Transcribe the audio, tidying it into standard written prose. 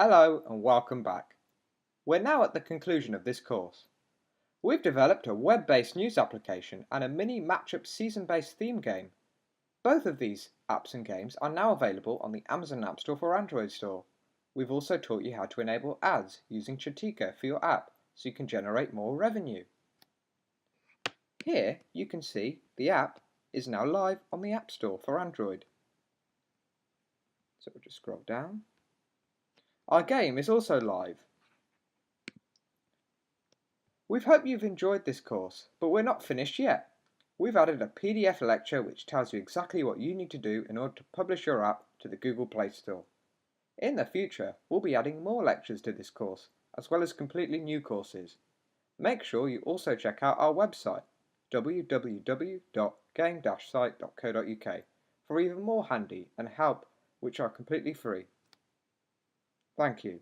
Hello and welcome back. We're now at the conclusion of this course. We've developed a web-based news application and a mini matchup season-based theme game. Both of these apps and games are now available on the Amazon App Store for Android Store. We've also taught you how to enable ads using Chatika for your app so you can generate more revenue. Here you can see the app is now live on the App Store for Android. So we'll just scroll down. Our game is also live. We hope you've enjoyed this course, but we're not finished yet. We've added a PDF lecture which tells you exactly what you need to do in order to publish your app to the Google Play Store. In the future, we'll be adding more lectures to this course, as well as completely new courses. Make sure you also check out our website, www.game-site.co.uk, for even more handy and help which are completely free. Thank you.